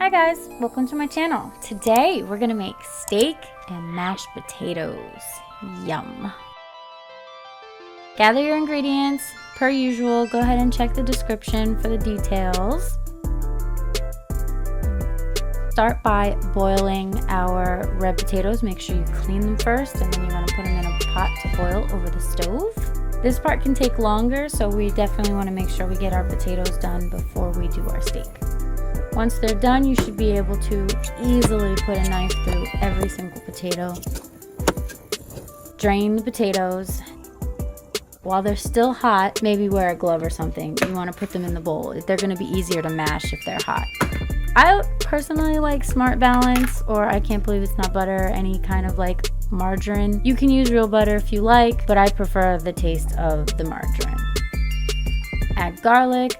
Hi guys, welcome to my channel. Today we're gonna make steak and mashed potatoes. Yum. Gather your ingredients. Per usual, go ahead and check the description for the details. Start by boiling our red potatoes. Make sure you clean them first, and then you're gonna put them in a pot to boil over the stove. This part can take longer, so we definitely wanna make sure we get our potatoes done before we do our steak. Once they're done, you should be able to easily put a knife through every single potato. Drain the potatoes. While they're still hot, maybe wear a glove or something. You want to put them in the bowl. They're going to be easier to mash if they're hot. I personally like Smart Balance, or I can't believe it's not butter, any kind of like margarine. You can use real butter if you like, but I prefer the taste of the margarine. Add garlic.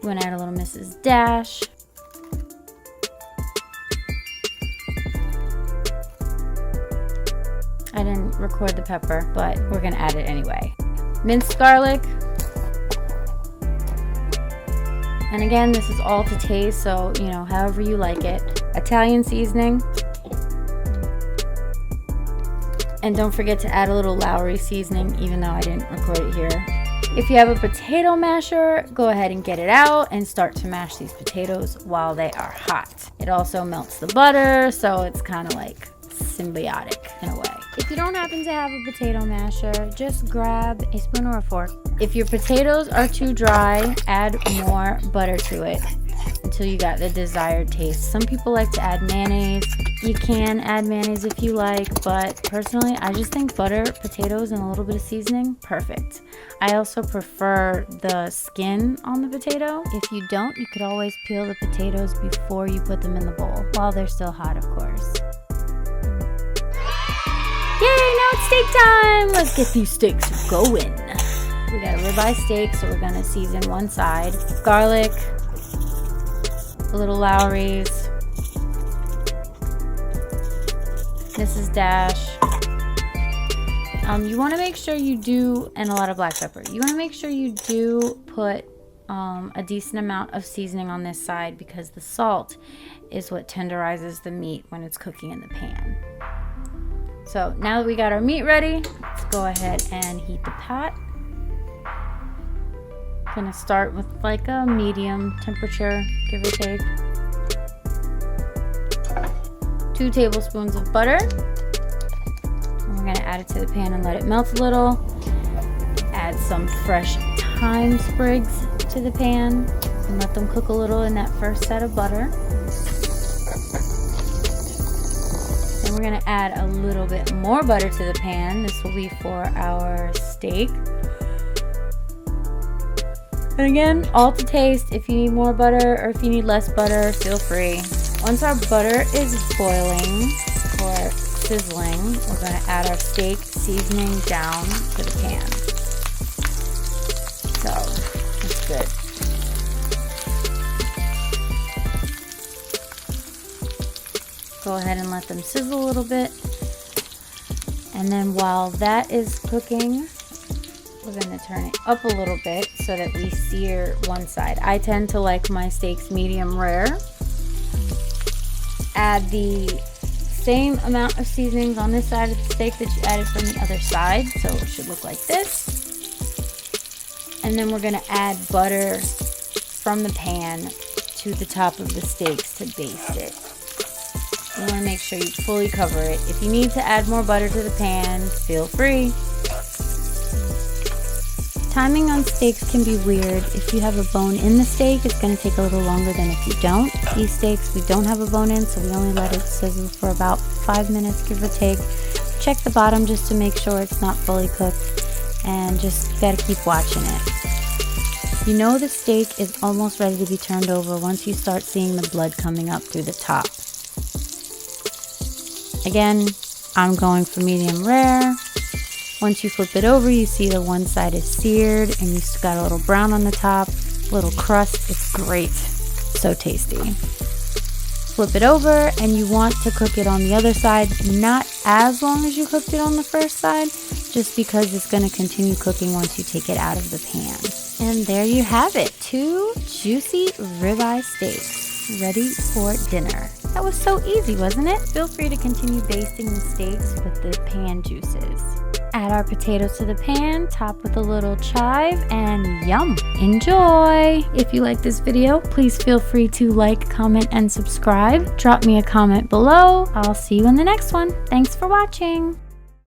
I'm gonna add a little Mrs. Dash. I didn't record the pepper, but we're gonna add it anyway. Minced garlic. And again, this is all to taste, so you know, however you like it. Italian seasoning. And don't forget to add a little Lowry seasoning, even though I didn't record it here. If you have a potato masher, go ahead and get it out and start to mash these potatoes while they are hot. It also melts the butter, so it's kind of like symbiotic in a way. If you don't happen to have a potato masher, just grab a spoon or a fork. If your potatoes are too dry, add more butter to it until you got the desired taste. Some people like to add mayonnaise. You can add mayonnaise if you like, but personally, I just think butter, potatoes, and a little bit of seasoning, perfect. I also prefer the skin on the potato. If you don't, you could always peel the potatoes before you put them in the bowl, while they're still hot, of course. Yay, now it's steak time! Let's get these steaks going. We got a ribeye steak, so we're gonna season one side. Garlic, a little Lowry's, Mrs. Dash. You want to make sure you do, and a lot of black pepper. You want to make sure you do put a decent amount of seasoning on this side, because the salt is what tenderizes the meat when it's cooking in the pan. So now that we got our meat ready, let's go ahead and heat the pot. Gonna start with like a medium temperature, give or take. 2 tablespoons of butter. And we're gonna add it to the pan and let it melt a little. Add some fresh thyme sprigs to the pan and let them cook a little in that first set of butter. Then we're gonna add a little bit more butter to the pan. This will be for our steak. And again, all to taste. If you need more butter or if you need less butter, feel free. Once our butter is boiling or sizzling, we're going to add our steak seasoning down to the pan. So, it's good. Go ahead and let them sizzle a little bit. And then while that is cooking, we're going to turn it up a little bit so that we sear one side. I tend to like my steaks medium rare. Add the same amount of seasonings on this side of the steak that you added from the other side, so it should look like this. And then we're going to add butter from the pan to the top of the steaks to baste it. You want to make sure you fully cover it. If you need to add more butter to the pan, feel free. Timing on steaks can be weird. If you have a bone in the steak, it's going to take a little longer than if you don't. These steaks, we don't have a bone in, so we only let it sizzle for about 5 minutes, give or take. Check the bottom just to make sure it's not fully cooked, and just got to keep watching it. You know the steak is almost ready to be turned over once you start seeing the blood coming up through the top. Again, I'm going for medium rare. Once you flip it over, you see the one side is seared and you got a little brown on the top, little crust. It's great. So tasty. flip it over, and you want to cook it on the other side, not as long as you cooked it on the first side, just because it's going to continue cooking once you take it out of the pan. And there you have it, 2 juicy ribeye steaks ready for dinner. That was so easy, wasn't it? Feel free to continue basting the steaks with the pan juices. Add our potatoes to the pan, top with a little chive, and yum! Enjoy! If you like this video, please feel free to like, comment, and subscribe. Drop me a comment below. I'll see you in the next one. Thanks for watching!